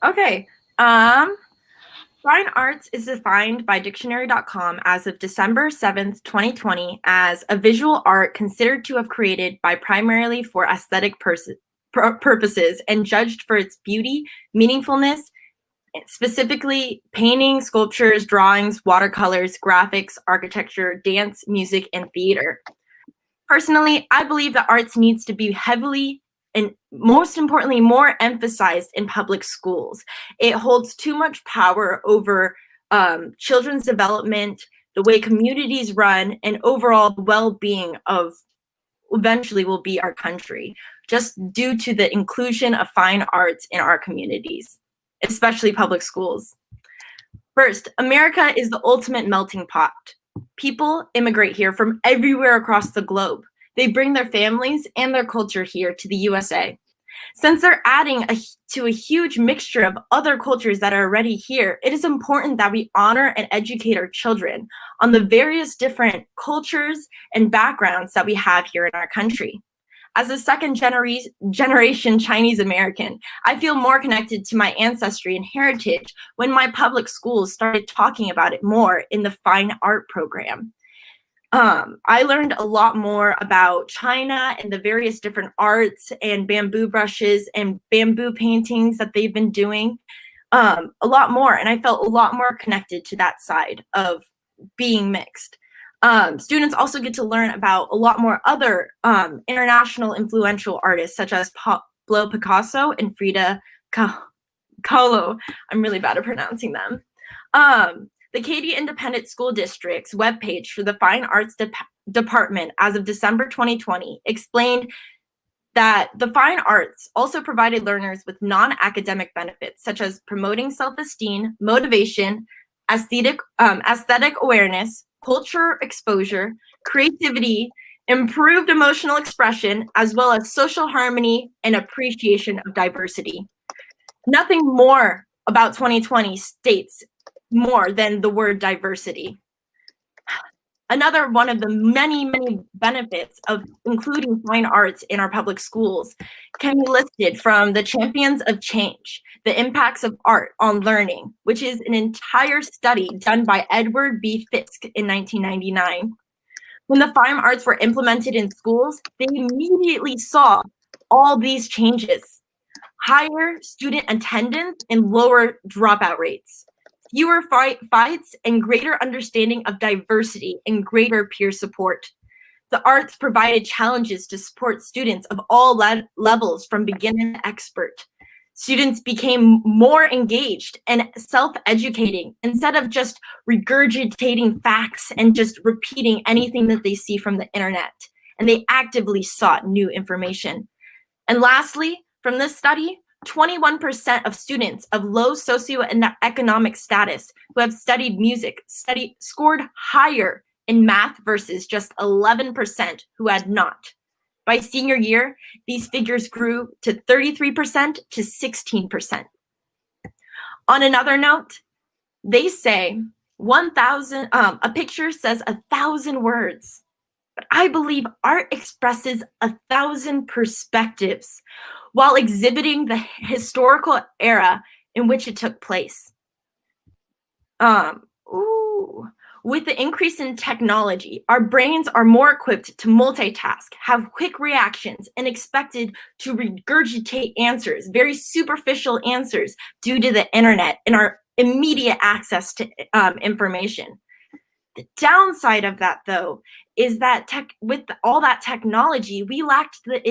Okay. Um, Fine arts is defined by dictionary.com as of December 7th, 2020, as a visual art considered to have created by primarily for aesthetic purposes and judged for its beauty, meaningfulness, specifically painting, sculptures, drawings, watercolors, graphics, architecture, dance, music, and theater. Personally, I believe that arts needs to be heavily and most importantly, more emphasized in public schools. It holds too much power over children's development, the way communities run, and overall well-being of eventually will be our country, just due to the inclusion of fine arts in our communities, especially public schools. First, America is the ultimate melting pot. People immigrate here from everywhere across the globe. They bring their families and their culture here to the USA. Since they're adding to a huge mixture of other cultures that are already here, it is important that we honor and educate our children on the various different cultures and backgrounds that we have here in our country. As a second generation Chinese American, I feel more connected to my ancestry and heritage when my public schools started talking about it more in the fine art program. I learned a lot more about China and the various different arts and bamboo brushes and bamboo paintings that they've been doing, a lot more. And I felt a lot more connected to that side of being mixed. Students also get to learn about a lot more other international influential artists, such as Pablo Picasso and Frida Kahlo. I'm really bad at pronouncing them. The Katy Independent School District's webpage for the Fine Arts Department as of December 2020 explained that the fine arts also provided learners with non-academic benefits, such as promoting self-esteem, motivation, aesthetic awareness, culture exposure, creativity, improved emotional expression, as well as social harmony and appreciation of diversity. Nothing more about 2020 states more than the word diversity. Another one of the many, many benefits of including fine arts in our public schools can be listed from the Champions of Change, the impacts of art on learning, which is an entire study done by Edward B. Fisk in 1999. When the fine arts were implemented in schools, they immediately saw all these changes: higher student attendance and lower dropout rates, fewer fights, and greater understanding of diversity and greater peer support. The arts provided challenges to support students of all levels from beginner to expert. Students became more engaged and self-educating instead of just regurgitating facts and just repeating anything that they see from the internet. And they actively sought new information. And lastly, from this study, 21% of students of low socioeconomic status who have studied music scored higher in math versus just 11% who had not. By senior year, these figures grew to 33% to 16%. On another note, they say a picture says 1,000 words. But I believe art expresses 1,000 perspectives while exhibiting the historical era in which it took place. With the increase in technology, our brains are more equipped to multitask, have quick reactions, and expected to regurgitate answers, very superficial answers, due to the internet and our immediate access to information. The downside of that, though, is that with all that technology, we lacked the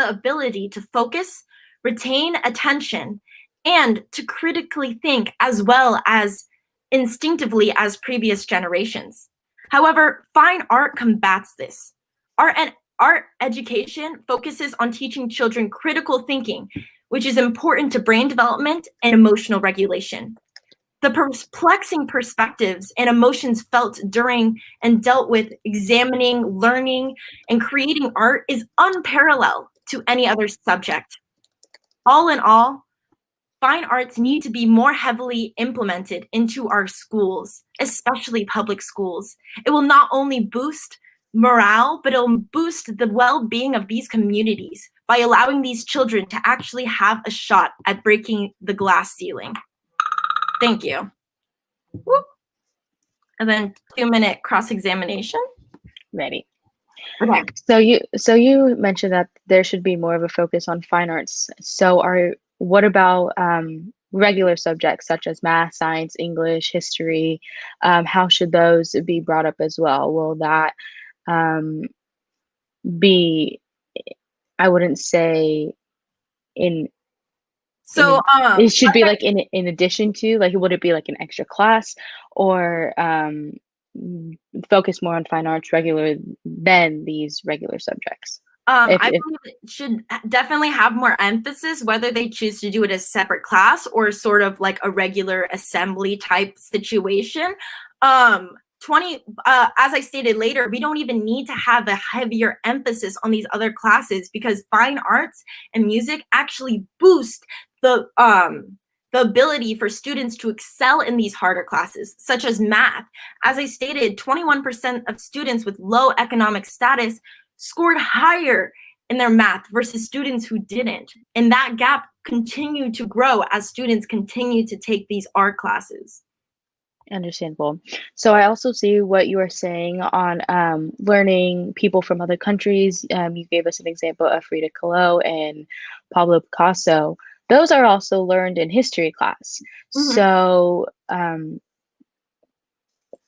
ability to focus, retain attention, and to critically think as well as instinctively as previous generations. However, fine art combats this. Art education focuses on teaching children critical thinking, which is important to brain development and emotional regulation. The perplexing perspectives and emotions felt during and dealt with examining, learning, and creating art is unparalleled to any other subject. All in all, fine arts need to be more heavily implemented into our schools, especially public schools. It will not only boost morale, but it will boost the well-being of these communities, by allowing these children to actually have a shot at breaking the glass ceiling. Thank you. Whoop. And then 2-minute cross-examination. Ready. Okay. So you mentioned that there should be more of a focus on fine arts. So what about regular subjects such as math, science, English, history? How should those be brought up as well? Will that um, be, I wouldn't say in So it should be like in addition to, like, would it be like an extra class, or focus more on fine arts regular than these regular subjects? I believe it should definitely have more emphasis, whether they choose to do it as separate class or sort of like a regular assembly type situation. 20 as I stated later, we don't even need to have a heavier emphasis on these other classes, because fine arts and music actually boost the ability for students to excel in these harder classes, such as math. As I stated, 21% of students with low economic status scored higher in their math versus students who didn't. And that gap continued to grow as students continued to take these art classes. Understandable. So I also see what you are saying on learning people from other countries. You gave us an example of Frida Kahlo and Pablo Picasso. Those are also learned in history class. Mhm. So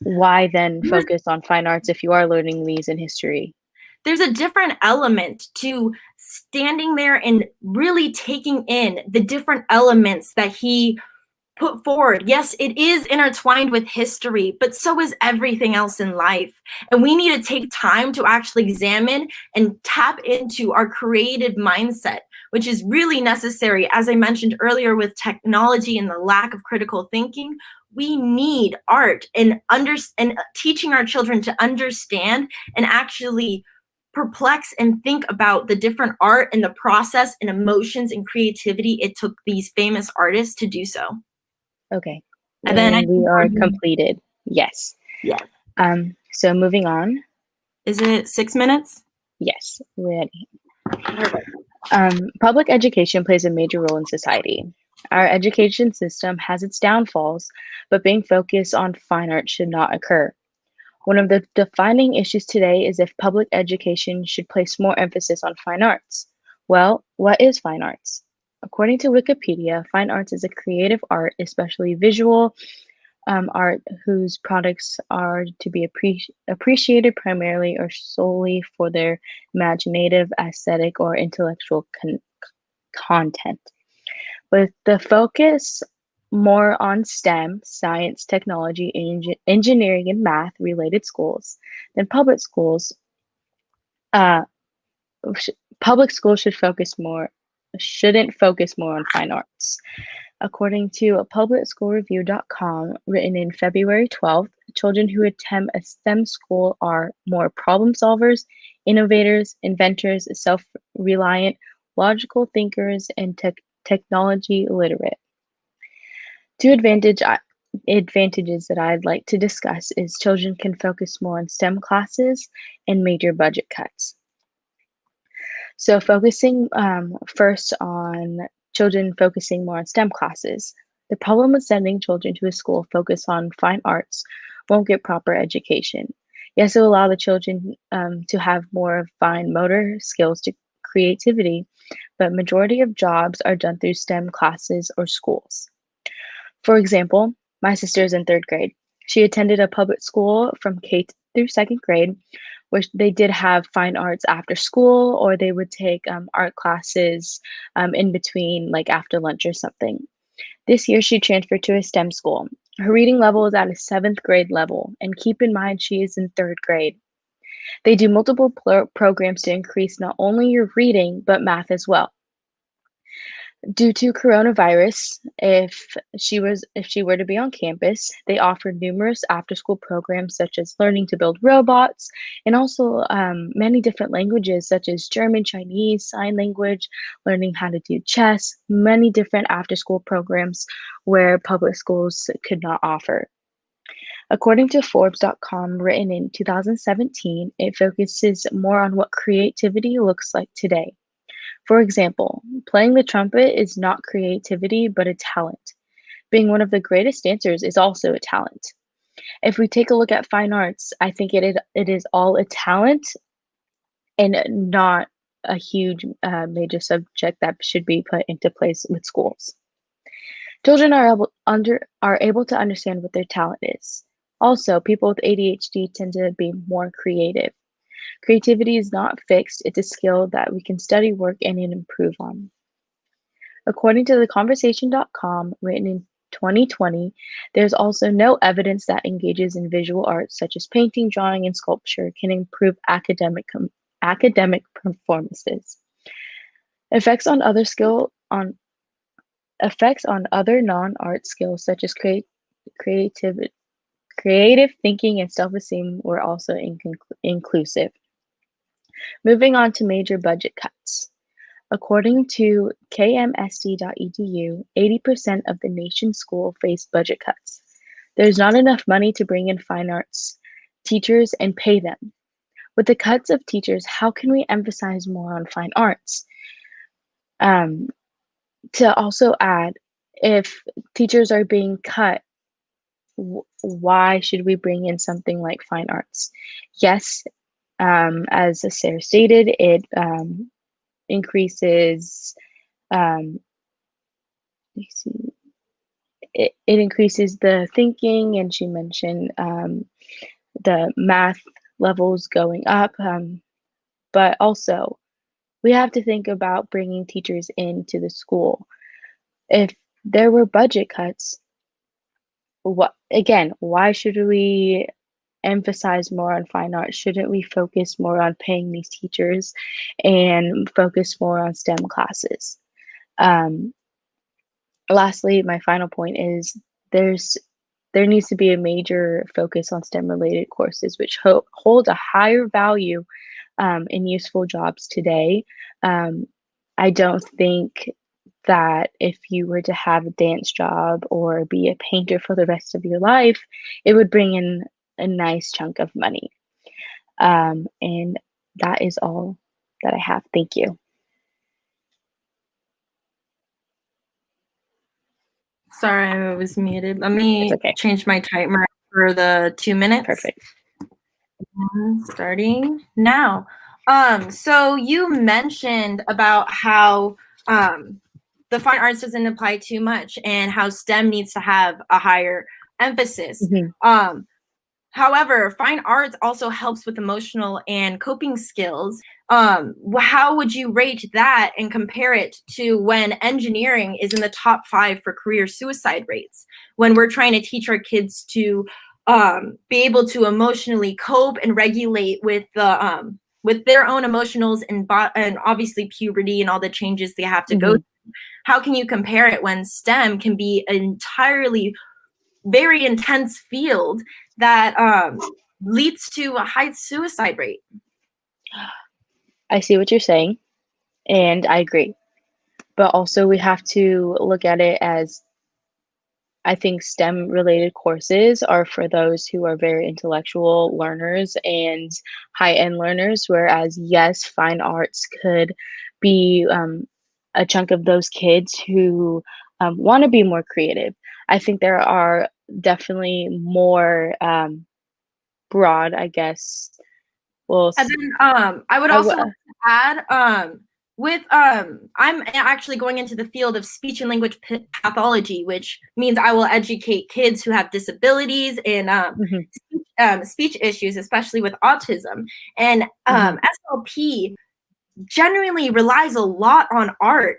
why then focus on fine arts if you are learning these in history? There's a different element to standing there and really taking in the different elements that he put forward. Yes, it is intertwined with history, but so is everything else in life. And we need to take time to actually examine and tap into our creative mindset, which is really necessary. As I mentioned earlier, with technology and the lack of critical thinking, we need art and teaching our children to understand and actually perplex and think about the different art and the process and emotions and creativity it took these famous artists to do so. Okay. And then we are completed. Yes. Yes. So moving on. Is it 6 minutes? Yes, ready. Public education plays a major role in society. Our education system has its downfalls, but being focused on fine art should not occur. One of the defining issues today is if public education should place more emphasis on fine arts. Well, what is fine arts? According to Wikipedia, fine arts is a creative art, especially visual art, whose products are to be appreciated primarily or solely for their imaginative, aesthetic, or intellectual content. With the focus more on STEM, science, technology, engineering, and math related schools, then uh, public schools shouldn't focus more on fine arts. According to publicschoolreview.com, written in February 12th, children who attend a STEM school are more problem solvers, innovators, inventors, self-reliant, logical thinkers, and technology literate. Two advantages that I'd like to discuss is children can focus more on STEM classes and major budget cuts. So focusing first on children focusing more on STEM classes. The problem with sending children to a school focused on fine arts won't get proper education. Yes, it will allow the children to have more fine motor skills to creativity, but majority of jobs are done through STEM classes or schools. For example, my sister is in 3rd grade. She attended a public school from K through 2nd grade, which they did have fine arts after school, or they would take art classes in between, like after lunch or something. This year, she transferred to a STEM school. Her reading level is at a 7th grade level, and keep in mind she is in 3rd grade. They do multiple programs to increase not only your reading, but math as well. Due to coronavirus, if she were to be on campus, they offered numerous after-school programs such as learning to build robots, and also many different languages such as German, Chinese, sign language, learning how to do chess, many different after-school programs where public schools could not offer. According to Forbes.com, written in 2017, it focuses more on what creativity looks like today. For example, playing the trumpet is not creativity, but a talent. Being one of the greatest dancers is also a talent. If we take a look at fine arts, I think it is all a talent and not a huge major subject that should be put into place with schools. Children are able to understand what their talent is. Also, people with ADHD tend to be more creative. Creativity is not fixed, it's a skill that we can study, work, and improve on. According to theconversation.com, written in 2020, there's also no evidence that engages in visual arts such as painting, drawing, and sculpture can improve academic performances. Effects on other non-art skills such as creative thinking and self-esteem were also inclusive. Moving on to major budget cuts. According to kmsd.edu, 80% of the nation's schools face budget cuts. There's not enough money to bring in fine arts teachers and pay them. With the cuts of teachers, how can we emphasize more on fine arts? To also add, if teachers are being cut, why should we bring in something like fine arts? Yes, as Sarah stated, it increases it increases the thinking, and she mentioned the math levels going up, but also we have to think about bringing teachers into the school. If there were budget cuts, why should we emphasize more on fine arts? Shouldn't we focus more on paying these teachers and focus more on STEM classes? Lastly, my final point is there needs to be a major focus on STEM related courses which hold a higher value in useful jobs today. I don't think that if you were to have a dance job or be a painter for the rest of your life, it would bring in a nice chunk of money. And that is all that I have. Thank you. Sorry, I was muted. Let It's me okay. change my timer for the 2 minutes. Perfect. Starting now. So you mentioned about how the fine arts doesn't apply too much and how STEM needs to have a higher emphasis. Mm-hmm. However, fine arts also helps with emotional and coping skills. How would you rate that and compare it to when engineering is in the top 5 for career suicide rates? When we're trying to teach our kids to be able to emotionally cope and regulate with their own emotionals and obviously puberty and all the changes they have to go through. How can you compare it when STEM can be an entirely very intense field that leads to a high suicide rate? I see what you're saying, and I agree. But also, we have to look at it as I think STEM related courses are for those who are very intellectual learners and high end learners, whereas, yes, fine arts could be a chunk of those kids who want to be more creative. I think there are definitely more broad, I guess. Well, And then I would also like to add I'm actually going into the field of speech and language pathology, which means I will educate kids who have disabilities and speech issues, especially with autism. And SLP genuinely relies a lot on art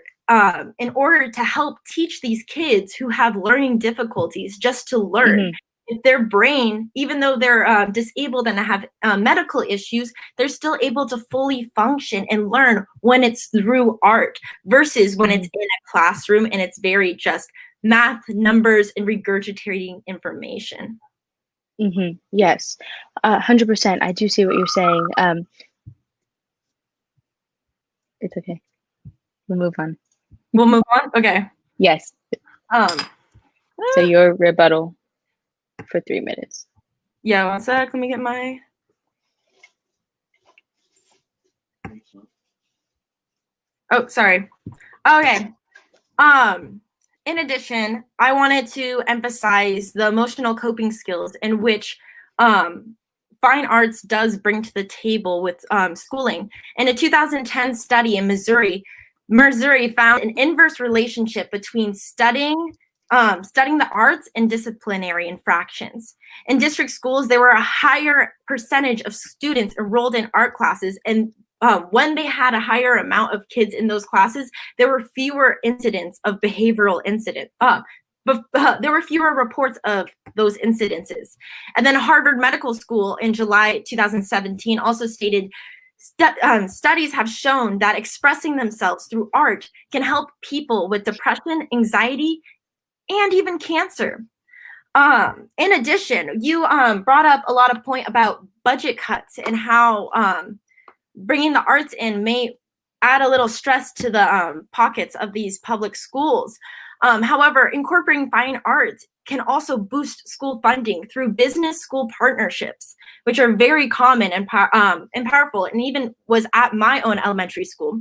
in order to help teach these kids who have learning difficulties just to learn. If their brain, even though they're disabled and have medical issues, they're still able to fully function and learn when it's through art versus when it's in a classroom and it's very just math, numbers, and regurgitating information. Yes, 100%. I do see what you're saying. It's okay. We'll move on. We'll move on? Okay. Yes. So your rebuttal for 3 minutes. Yeah, 1 sec. Let me get my... Oh, sorry. Okay. Um, in addition, I wanted to emphasize the emotional coping skills in which fine arts does bring to the table with schooling. In a 2010 study in Missouri found an inverse relationship between studying the arts and disciplinary infractions. In district schools, there were a higher percentage of students enrolled in art classes, and when they had a higher amount of kids in those classes, there were fewer incidents of behavioral incident. But there were fewer reports of those incidences. And then Harvard Medical School in July 2017 also stated studies have shown that expressing themselves through art can help people with depression, anxiety, and even cancer. In addition, you brought up a lot of point about budget cuts and how bringing the arts in may add a little stress to the pockets of these public schools. However, incorporating fine arts can also boost school funding through business school partnerships, which are very common and powerful, and even was at my own elementary school.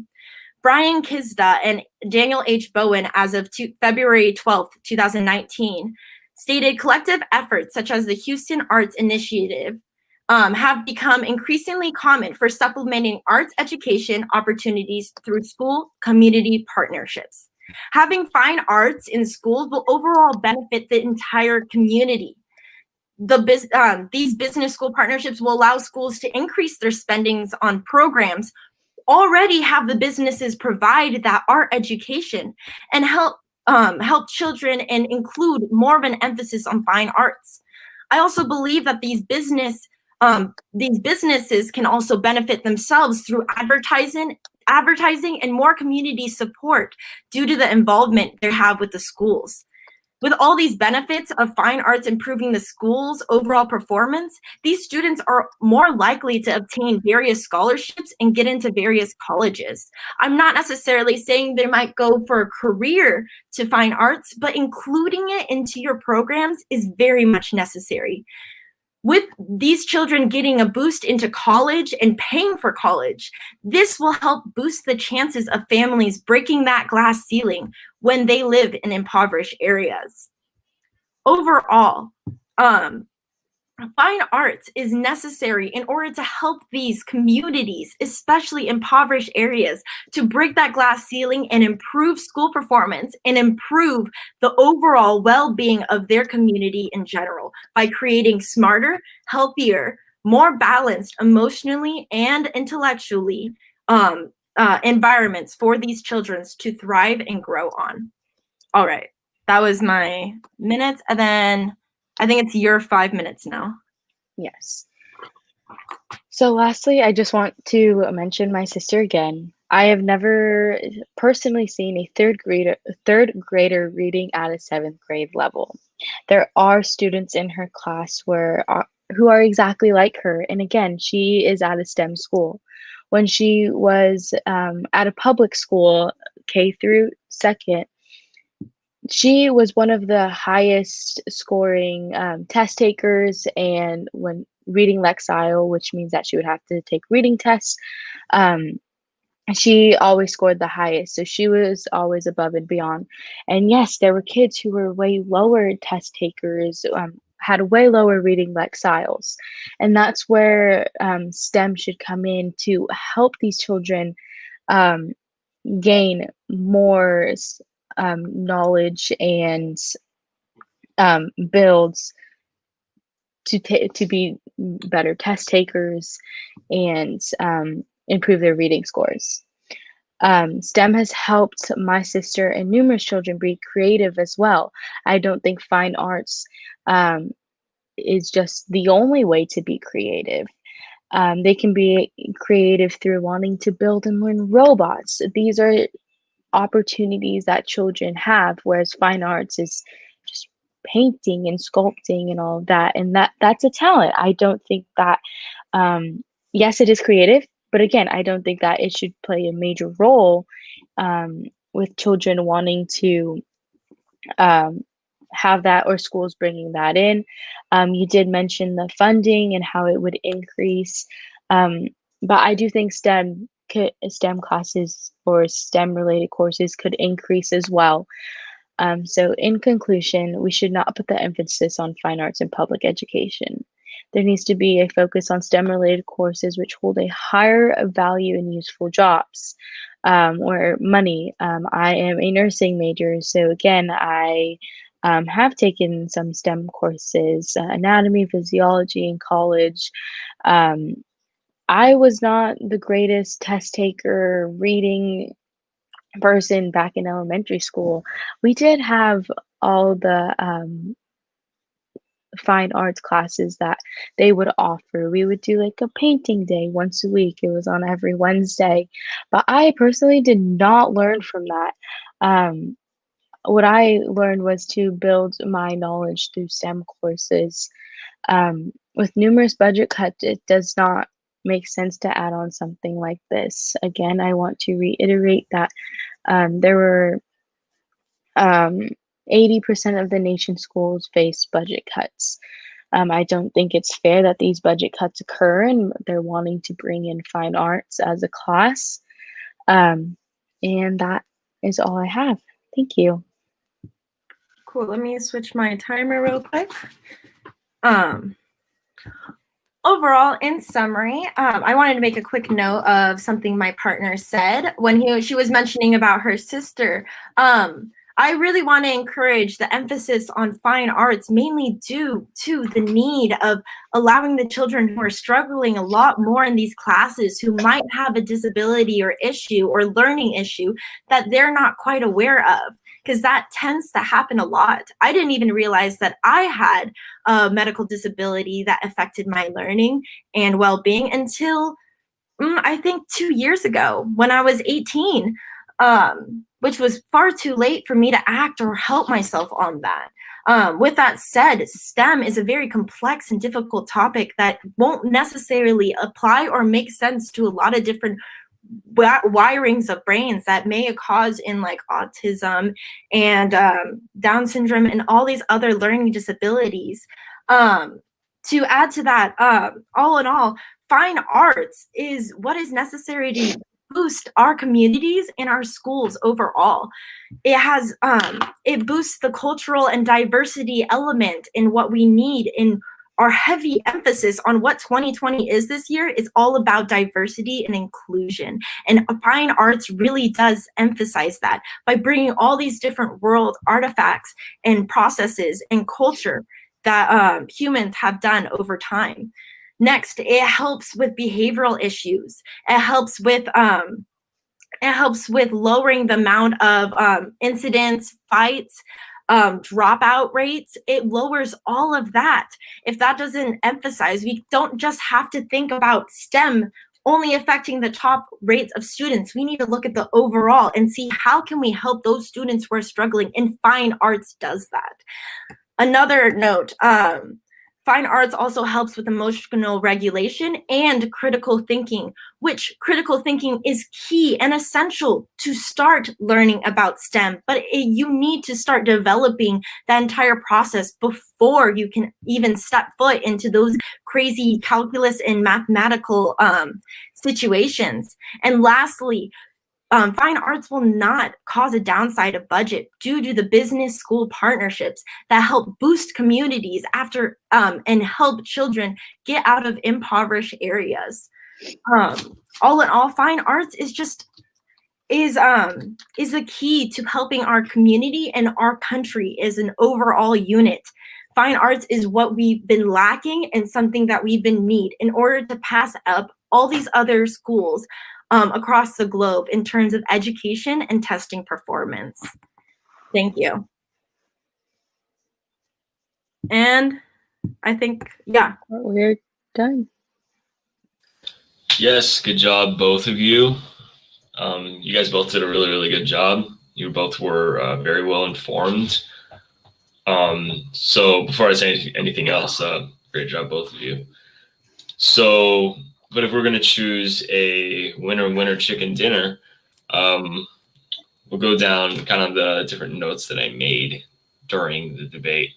Brian Kizda and Daniel H. Bowen, as of February 12th, 2019, stated collective efforts such as the Houston Arts Initiative have become increasingly common for supplementing arts education opportunities through school community partnerships. Having fine arts in schools will overall benefit the entire community. These business school partnerships will allow schools to increase their spendings on programs already have the businesses provide that art education and help children and include more of an emphasis on fine arts. I also believe that these businesses can also benefit themselves through advertising and more community support due to the involvement they have with the schools. With all these benefits of fine arts improving the school's overall performance, these students are more likely to obtain various scholarships and get into various colleges. I'm not necessarily saying they might go for a career to fine arts, but including it into your programs is very much necessary. With these children getting a boost into college and paying for college, this will help boost the chances of families breaking that glass ceiling when they live in impoverished areas. Overall, fine arts is necessary in order to help these communities, especially impoverished areas, to break that glass ceiling and improve school performance and improve the overall well-being of their community in general by creating smarter, healthier, more balanced emotionally and intellectually environments for these children to thrive and grow on. All right, that was my minutes, and then I think it's your 5 minutes now. Yes. So lastly, I just want to mention my sister again. I have never personally seen a third grader reading at a seventh grade level. There are students in her class who are exactly like her, and again, she is at a STEM school. When she was at a public school, K through second, she was one of the highest scoring test takers, and when reading Lexile, which means that she would have to take reading tests, um, she always scored the highest. So she was always above and beyond. And yes, there were kids who were way lower test takers, had way lower reading Lexiles. And that's where STEM should come in to help these children um, gain more knowledge and builds to be better test takers and improve their reading scores. STEM has helped my sister and numerous children be creative as well. I don't think fine arts is just the only way to be creative. They can be creative through wanting to build and learn robots. These are opportunities that children have, whereas fine arts is just painting and sculpting and all of that, and that's a talent. I don't think that yes, it is creative, but again, I don't think that it should play a major role with children wanting to have that, or schools bringing that in. You did mention the funding and how it would increase, but I do think STEM STEM classes or STEM related courses could increase as well. So, in conclusion, we should not put the emphasis on fine arts in public education. There needs to be a focus on STEM related courses which hold a higher value in useful jobs or money. I am a nursing major, so again, I have taken some STEM courses, anatomy, physiology in college. Um, I was not the greatest test taker, reading person back in elementary school. We did have all the fine arts classes that they would offer. We would do like a painting day once a week. It was on every Wednesday. But I personally did not learn from that. Um, what I learned was to build my knowledge through STEM courses. With numerous budget cuts, it does not make sense to add on something like this. Again, I want to reiterate that there were 80% of the nation's schools face budget cuts. I don't think it's fair that these budget cuts occur and they're wanting to bring in fine arts as a class. And that is all I have. Thank you. Cool. Let me switch my timer real quick. Overall, in summary, I wanted to make a quick note of something my partner said when she was mentioning about her sister. I really want to encourage the emphasis on fine arts, mainly due to the need of allowing the children who are struggling a lot more in these classes, who might have a disability or issue or learning issue that they're not quite aware of, because that tends to happen a lot. I didn't even realize that I had a medical disability that affected my learning and well-being until I think 2 years ago when I was 18. Which was far too late for me to act or help myself on that. With that said, STEM is a very complex and difficult topic that won't necessarily apply or make sense to a lot of different wirings of brains that may cause in like autism and Down syndrome and all these other learning disabilities. To add to that, all in all, fine arts is what is necessary to boost our communities and our schools overall. It boosts the cultural and diversity element in what we need. In our heavy emphasis on what 2020 is this year is all about diversity and inclusion. And fine arts really does emphasize that by bringing all these different world artifacts and processes and culture that humans have done over time. Next, it helps with behavioral issues. It helps with lowering the amount of incidents, fights, dropout rates. It lowers all of that. If that doesn't emphasize, we don't just have to think about STEM only affecting the top rates of students. We need to look at the overall and see how can we help those students who are struggling, and fine arts does that. Another note, fine arts also helps with emotional regulation and critical thinking, which critical thinking is key and essential to start learning about STEM. But you need to start developing the entire process before you can even step foot into those crazy calculus and mathematical situations. And lastly, fine arts will not cause a downside of budget due to the business school partnerships that help boost communities after and help children get out of impoverished areas. All in all, fine arts is a key to helping our community and our country as an overall unit. Fine arts is what we've been lacking and something that we've been need in order to pass up all these other schools across the globe in terms of education and testing performance. Thank you. And I think, yeah. We're done. Yes, good job, both of you. You guys both did a really, really good job. You both were very well informed. So before I say anything else, great job, both of you. So, but if we're going to choose a winner chicken dinner, we'll go down kind of the different notes that I made during the debate.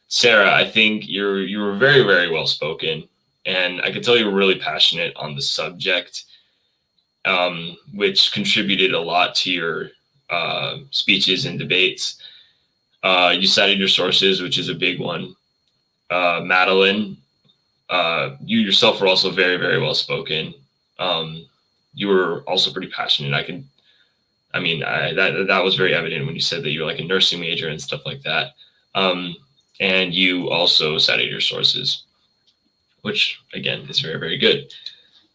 Sarah, I think you were very, very well spoken, and I could tell you were really passionate on the subject. which contributed a lot to your speeches and debates. You cited your sources, which is a big one. Madeline, you yourself were also very, very well spoken. You were also pretty passionate. That was very evident when you said that you were like a nursing major and stuff like that. And you also cited your sources, which again is very, very good.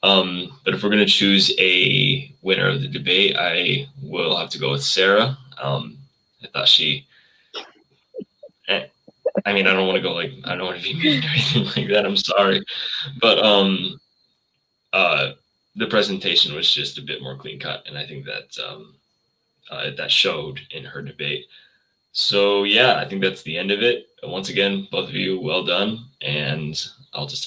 But if we're going to choose a winner of the debate, I will have to go with Sarah. I thought I don't want to go I don't want to be mean or anything like that. I'm sorry. But the presentation was just a bit more clean cut. And I think that that showed in her debate. So yeah, I think that's the end of it. Once again, both of you, well done. And I'll just